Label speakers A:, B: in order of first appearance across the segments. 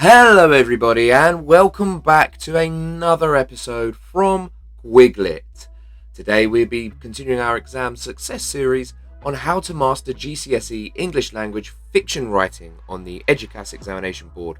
A: Hello everybody and welcome back to another episode from GuigLit. Today we'll be continuing our exam success series on how to master GCSE English Language fiction writing on the EDUQAS examination board.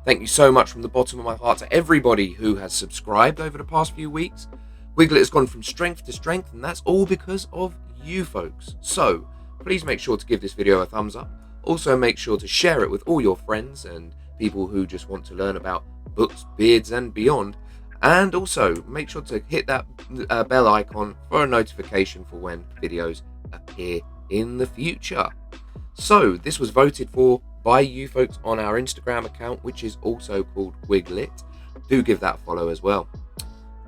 A: Thank you so much from the bottom of my heart to everybody who has subscribed over the past few weeks. GuigLit has gone from strength to strength, and that's all because of you folks. So please make sure to give this video a thumbs up. Also make sure to share it with all your friends and people who just want to learn about books, beards and beyond. And also make sure to hit that bell icon for a notification for when videos appear in the future. So this was voted for by you folks on our Instagram account, which is also called GuigLit. Do give that a follow as well.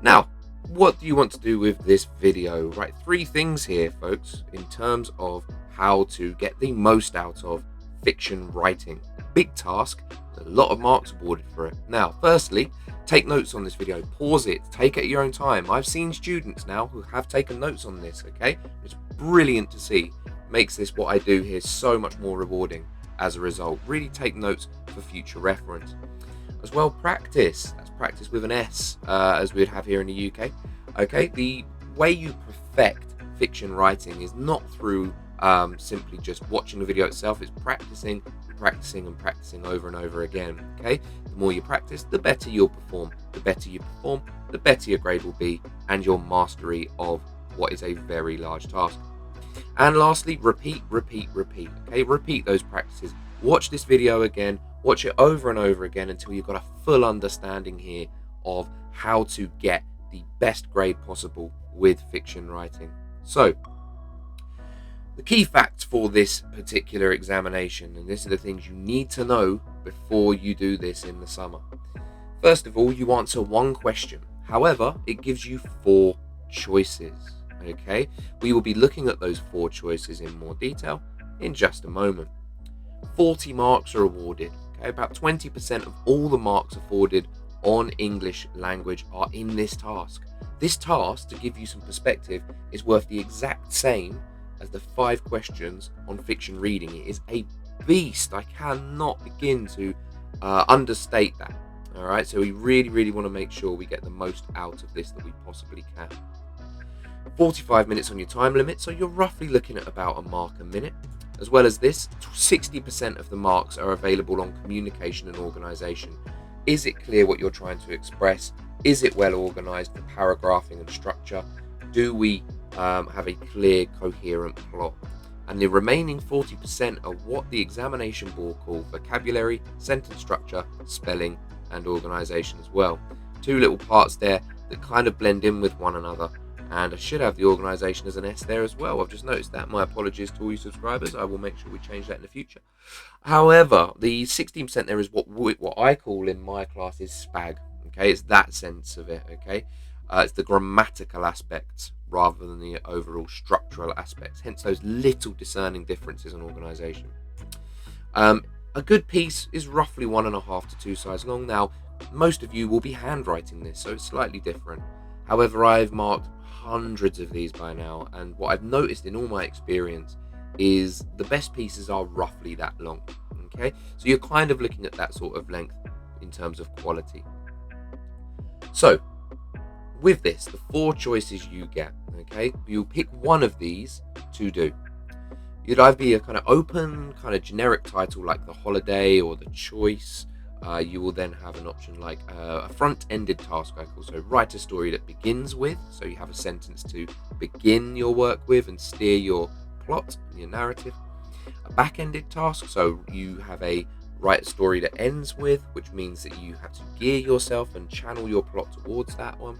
A: Now, what do you want to do with this video? Right, 3 things here, folks, in terms of how to get the most out of fiction writing. Big task, a lot of marks awarded for it. Now, firstly, take notes on this video, pause it, take it at your own time. I've seen students now who have taken notes on this, okay? It's brilliant to see. Makes this, what I do here, so much more rewarding as a result. Really take notes for future reference. As well, practice. That's practice with an S, as we'd have here in the UK. Okay, the way you perfect fiction writing is not through simply just watching the video itself. It's practicing over and over again. Okay, the more you practice, the better you'll perform. The better you perform, the better your grade will be and your mastery of what is a very large task. And lastly, repeat. Okay, repeat those practices. Watch this video again, watch it over and over again until you've got a full understanding here of how to get the best grade possible with fiction writing. So the key facts for this particular examination, and these are the things you need to know before you do this in the summer. First of all, you answer one question. However, it gives you 4 choices. Okay, we will be looking at those 4 choices in more detail in just a moment. 40 marks are awarded. Okay, about 20% of all the marks afforded on English language are in this task. This task, to give you some perspective, is worth the exact same as the 5 questions on fiction reading. It is a beast. I cannot begin to understate that. All right, so we really want to make sure we get the most out of this that we possibly can. 45 minutes on your time limit, so you're roughly looking at about a mark a minute. As well as this, 60% of the marks are available on communication and organisation. Is it clear what you're trying to express? Is it well organised for paragraphing and structure? Do we have a clear, coherent plot? And the remaining 40% are what the examination board call vocabulary, sentence structure, spelling and organisation as well. 2 little parts there that kind of blend in with one another. And I should have the organisation as an S there as well. I've just noticed that. My apologies to all you subscribers. I will make sure we change that in the future. However, the 16% there is what I call in my class is SPAG. Okay, it's that sense of it. Okay, it's the grammatical aspects rather than the overall structural aspects. Hence those little discerning differences in organisation. A good piece is roughly 1.5 to 2 sides long. Now, most of you will be handwriting this, so it's slightly different. However, I've marked hundreds of these by now, and what I've noticed in all my experience is the best pieces are roughly that long. Okay, so you're kind of looking at that sort of length in terms of quality. So with this, the 4 choices you get, okay, you'll pick one of these to do. You'd either be a kind of open, kind of generic title like The Holiday or The Choice. You will then have an option like a front-ended task I call, so write a story that begins with, so you have a sentence to begin your work with and steer your plot and your narrative. A back-ended task, so you have a write a story that ends with, which means that you have to gear yourself and channel your plot towards that one.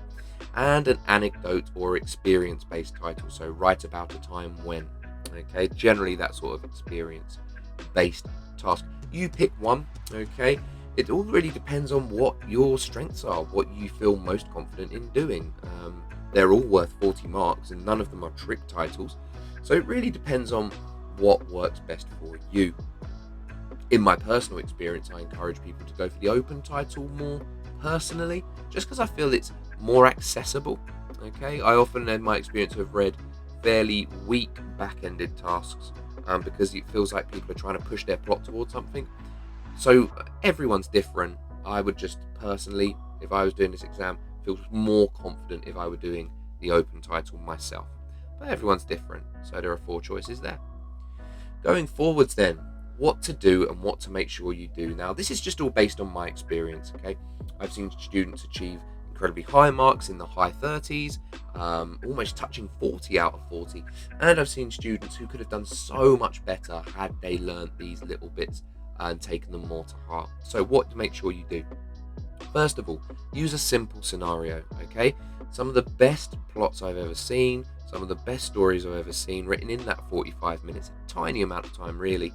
A: And an anecdote or experience-based title, so write about a time when. Okay, generally that sort of experience-based task. You pick one, okay? It all really depends on what your strengths are, what you feel most confident in doing. They're all worth 40 marks and none of them are trick titles. So it really depends on what works best for you. In my personal experience, I encourage people to go for the open title more personally, just because I feel it's more accessible. Okay, I often in my experience have read fairly weak back-ended tasks because it feels like people are trying to push their plot towards something. So everyone's different. I would just personally, if I was doing this exam, feel more confident if I were doing the open title myself. But everyone's different, so there are 4 choices there. Going forwards then, what to do and what to make sure you do. Now, this is just all based on my experience, okay? I've seen students achieve incredibly high marks in the high 30s, almost touching 40 out of 40. And I've seen students who could have done so much better had they learnt these little bits and taken them more to heart. So what to make sure you do? First of all, use a simple scenario, okay? Some of the best plots I've ever seen, some of the best stories I've ever seen, written in that 45 minutes, a tiny amount of time really.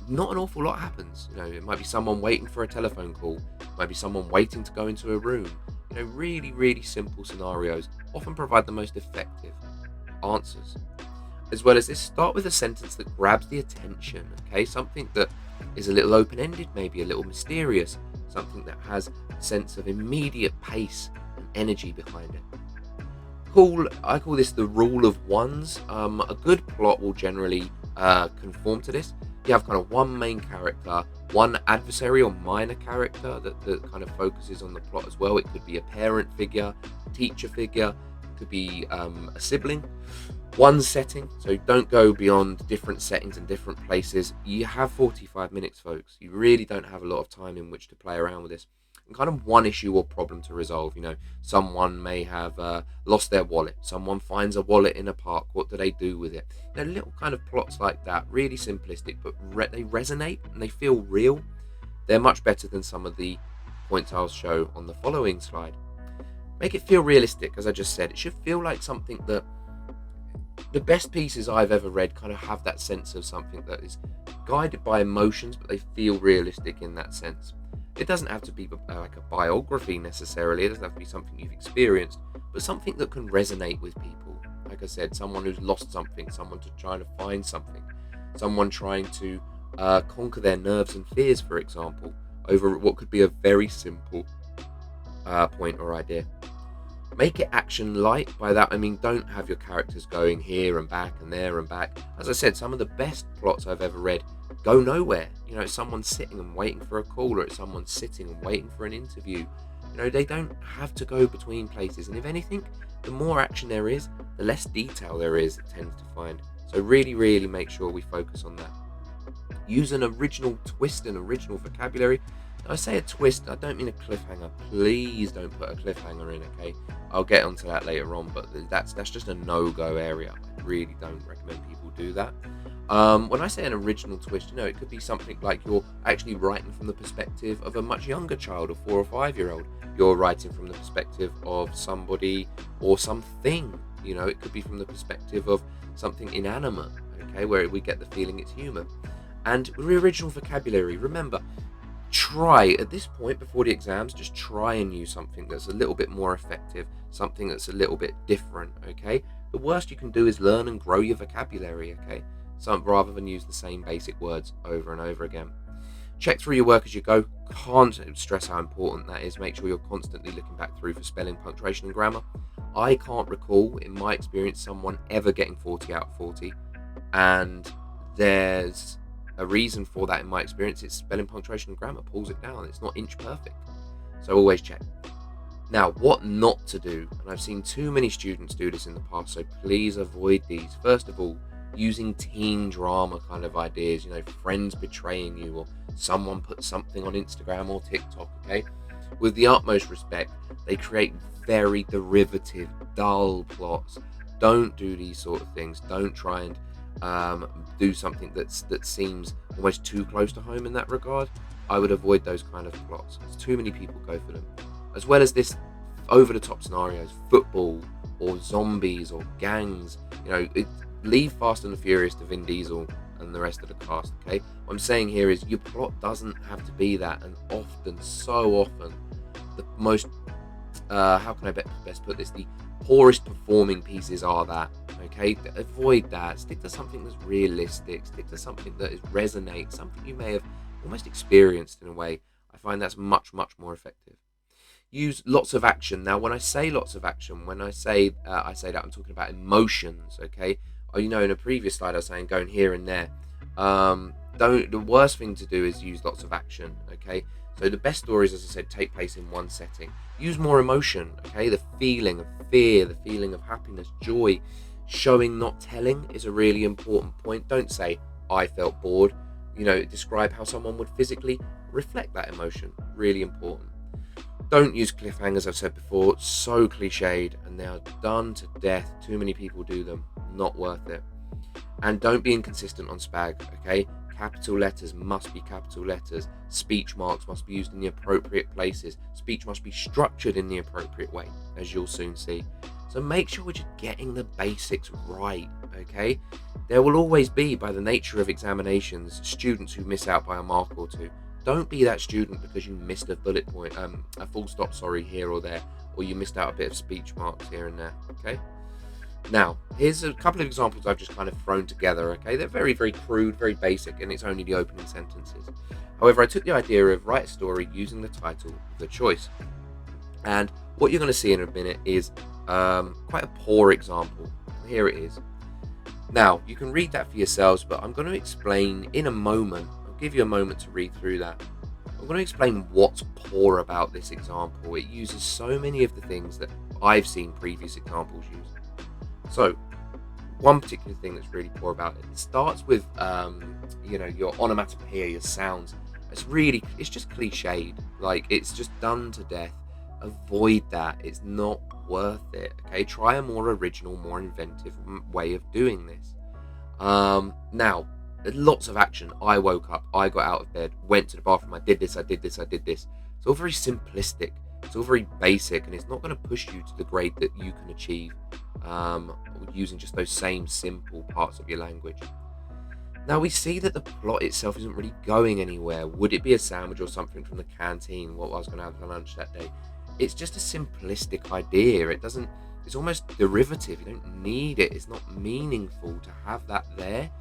A: Not an awful lot happens. It might be someone waiting for a telephone call, it might be someone waiting to go into a room. Really, really simple scenarios often provide the most effective answers. As well as this, start with a sentence that grabs the attention, okay? Something that is a little open-ended, maybe a little mysterious, something that has a sense of immediate pace and energy behind it. I call this the rule of ones. A good plot will generally conform to this. You have kind of one main character, one adversary or minor character that kind of focuses on the plot as well. It could be a parent figure, teacher figure, it could be a sibling. One setting, so don't go beyond different settings and different places. You have 45 minutes, folks. You really don't have a lot of time in which to play around with this. And kind of one issue or problem to resolve. Someone may have lost their wallet. Someone finds a wallet in a park. What do they do with it? Little kind of plots like that, really simplistic, but they resonate and they feel real. They're much better than some of the points I'll show on the following slide. Make it feel realistic, as I just said. It should feel like something that the best pieces I've ever read kind of have that sense of something that is guided by emotions, but they feel realistic in that sense. It doesn't have to be like a biography necessarily. It doesn't have to be something you've experienced, but something that can resonate with people. Like I said, someone who's lost something, someone trying to find something, someone trying to conquer their nerves and fears, for example, over what could be a very simple point or idea. Make it action light. By that I mean don't have your characters going here and back and there and back. As I said, some of the best plots I've ever read go nowhere. It's someone sitting and waiting for a call, or it's someone sitting and waiting for an interview. They don't have to go between places, and if anything, the more action there is, the less detail there is, it tends to find. So really, really make sure we focus on that. Use an original twist and original vocabulary. I say a twist, I don't mean a cliffhanger. Please don't put a cliffhanger in, okay? I'll get onto that later on, but that's just a no-go area. I really don't recommend people do that. When I say an original twist, it could be something like you're actually writing from the perspective of a much younger child, a 4 or 5 year old. You're writing from the perspective of somebody or something. It could be from the perspective of something inanimate, okay, where we get the feeling it's human. And original vocabulary, remember, try at this point before the exams, just try and use something that's a little bit more effective, something that's a little bit different, okay? The worst you can do is learn and grow your vocabulary, okay? Rather than use the same basic words over and over again. Check through your work as you go. Can't stress how important that is. Make sure you're constantly looking back through for spelling, punctuation and grammar. I can't recall, in my experience, someone ever getting 40 out of 40, and there's a reason for that in my experience. It's spelling, punctuation and grammar pulls it down. It's not inch perfect. So always check. Now, what not to do, and I've seen too many students do this in the past, so please avoid these. First of all, using teen drama kind of ideas, friends betraying you, or someone put something on Instagram or TikTok, okay? With the utmost respect, they create very derivative, dull plots. Don't do these sort of things. Don't try and do something that seems almost too close to home in that regard. I would avoid those kind of plots. Too many people go for them. As well as this over-the-top scenarios, football or zombies or gangs, leave Fast and the Furious to Vin Diesel and the rest of the cast, okay? What I'm saying here is your plot doesn't have to be that, and so often, the most, how can I best put this, the poorest performing pieces are that, okay? Avoid that. Stick to something that's realistic. Stick to something that resonates, something you may have almost experienced in a way. I find that's much, much more effective. Use lots of action. Now, when I say lots of action, when I say that, I'm talking about emotions, okay? In a previous slide I was saying going here and there. The worst thing to do is use lots of action, okay? So the best stories, as I said, take place in one setting. Use more emotion, okay? The feeling of fear, the feeling of happiness, joy. Showing, not telling, is a really important point. Don't say, I felt bored. Describe how someone would physically reflect that emotion. Really important. Don't use cliffhangers, I've said before. So cliched, and they are done to death. Too many people do them. Not worth it. And don't be inconsistent on spag, okay? Capital letters must be capital letters. Speech marks must be used in the appropriate places. Speech must be structured in the appropriate way, as you'll soon see. So make sure we're just getting the basics right, okay? There will always be, by the nature of examinations, students who miss out by a mark or two. Don't be that student because you missed a bullet point, a full stop, here or there, or you missed out a bit of speech marks here and there, okay? Now, here's a couple of examples I've just kind of thrown together, okay? They're very, very crude, very basic, and it's only the opening sentences. However, I took the idea of write a story using the title of the choice. And what you're going to see in a minute is quite a poor example. Here it is. Now, you can read that for yourselves, but I'm going to explain in a moment. I'll give you a moment to read through that. I'm going to explain what's poor about this example. It uses so many of the things that I've seen previous examples use. So, one particular thing that's really poor about it starts with, your onomatopoeia, your sounds. It's just cliched. Like, it's just done to death. Avoid that. It's not worth it. Okay, try a more original, more inventive way of doing this. Now, lots of action. I woke up, I got out of bed, went to the bathroom, I did this. It's all very simplistic. It's all very basic, and it's not going to push you to the grade that you can achieve using just those same simple parts of your language. Now, we see that the plot itself isn't really going anywhere. Would it be a sandwich or something from the canteen, what I was going to have for lunch that day? It's just a simplistic idea. It's almost derivative. You don't need it. It's not meaningful to have that there.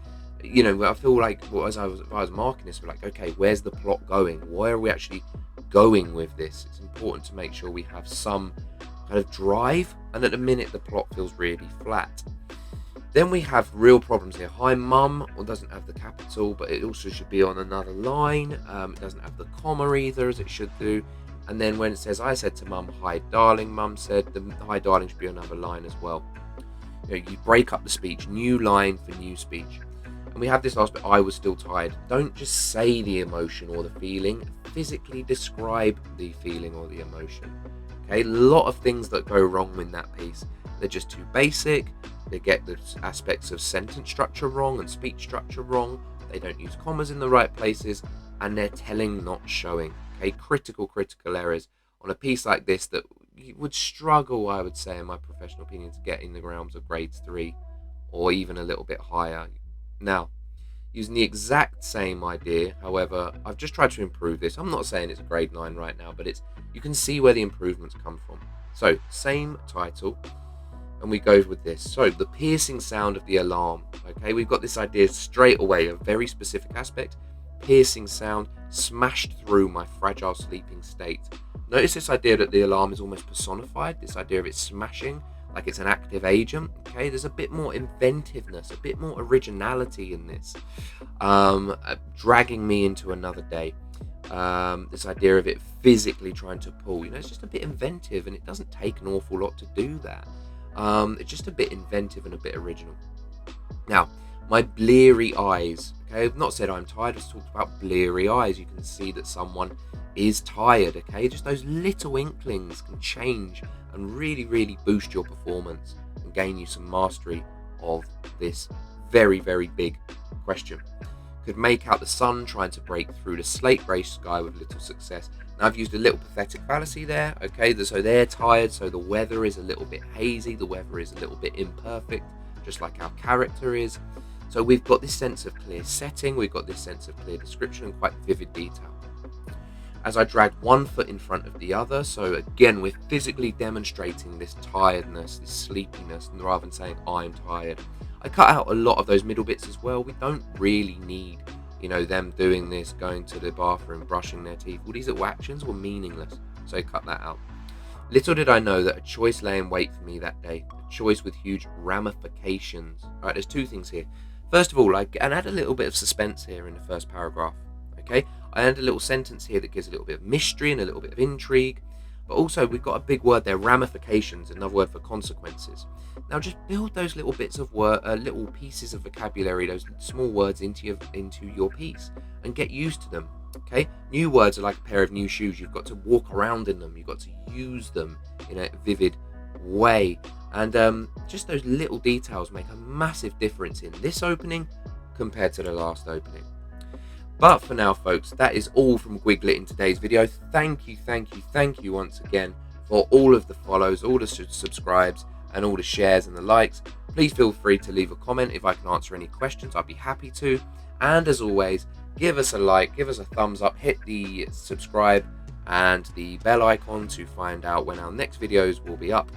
A: I feel like, if I was marking this, we're like, okay, where's the plot going? Where are we actually going with this? It's important to make sure we have some kind of drive, and at the minute the plot feels really flat. Then we have real problems here. Hi mum, doesn't have the capital, but it also should be on another line. It doesn't have the comma either, as it should do. And then when it says I said to mum, hi darling, mum said, the hi darling should be another line as well. You break up the speech, new line for new speech. And we have this last bit, I was still tired. Don't just say the emotion or the feeling, physically describe the feeling or the emotion. Okay, a lot of things that go wrong in that piece. They're just too basic. They get the aspects of sentence structure wrong and speech structure wrong. They don't use commas in the right places, and they're telling, not showing. Okay, critical errors on a piece like this that you would struggle, I would say, in my professional opinion, to get in the realms of grades 3 or even a little bit higher. Now, using the exact same idea, however, I've just tried to improve this. I'm not saying it's a grade 9 right now, but you can see where the improvements come from. So, same title, and we go with this. So, the piercing sound of the alarm. Okay, we've got this idea straight away, a very specific aspect. Piercing sound smashed through my fragile sleeping state. Notice this idea that the alarm is almost personified, this idea of it smashing, like it's an active agent. Okay, there's a bit more inventiveness, a bit more originality in this, dragging me into another day. This idea of it physically trying to pull, it's just a bit inventive, and it doesn't take an awful lot to do that. It's just a bit inventive and a bit original. Now, my bleary eyes. Okay, I've not said I'm tired, I've talked about bleary eyes. You can see that someone is tired. Okay, just those little inklings can change and really, really boost your performance and gain you some mastery of this very, very big question. Could make out the sun trying to break through the slate grey sky with little success. Now, I've used a little pathetic fallacy there. Okay, so they're tired, so the weather is a little bit hazy, the weather is a little bit imperfect, just like our character is. So we've got this sense of clear setting, we've got this sense of clear description and quite vivid detail. As I drag one foot in front of the other, so again, we're physically demonstrating this tiredness, this sleepiness, and rather than saying I'm tired. I cut out a lot of those middle bits as well. We don't really need, them doing this, going to the bathroom, brushing their teeth. All these little actions were meaningless, so cut that out. Little did I know that a choice lay in wait for me that day, a choice with huge ramifications. All right, there's two things here. First of all, I add a little bit of suspense here in the first paragraph. Okay, I add a little sentence here that gives a little bit of mystery and a little bit of intrigue. But also, we've got a big word there, ramifications, another word for consequences. Now, just build those little bits of little pieces of vocabulary, those small words into your piece, and get used to them. Okay, new words are like a pair of new shoes. You've got to walk around in them. You've got to use them in a vivid way, and just those little details make a massive difference in this opening compared to the last opening. But for now, folks, that is all from GuigLit in today's video. Thank you once again for all of the follows, all the subscribes, and all the shares and the likes. Please feel free to leave a comment if I can answer any questions. I'd be happy to. And as always, give us a like, give us a thumbs up, hit the subscribe and the bell icon to find out when our next videos will be up.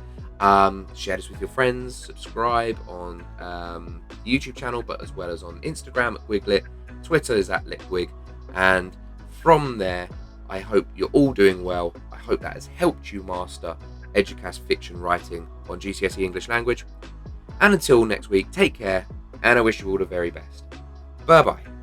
A: Share this with your friends, subscribe on the YouTube channel, but as well as on Instagram at GuigLit. Twitter is at LitGuig, and from there, I hope you're all doing well. I hope that has helped you master EDUQAS fiction writing on GCSE English Language. And until next week, take care, and I wish you all the very best. Bye bye.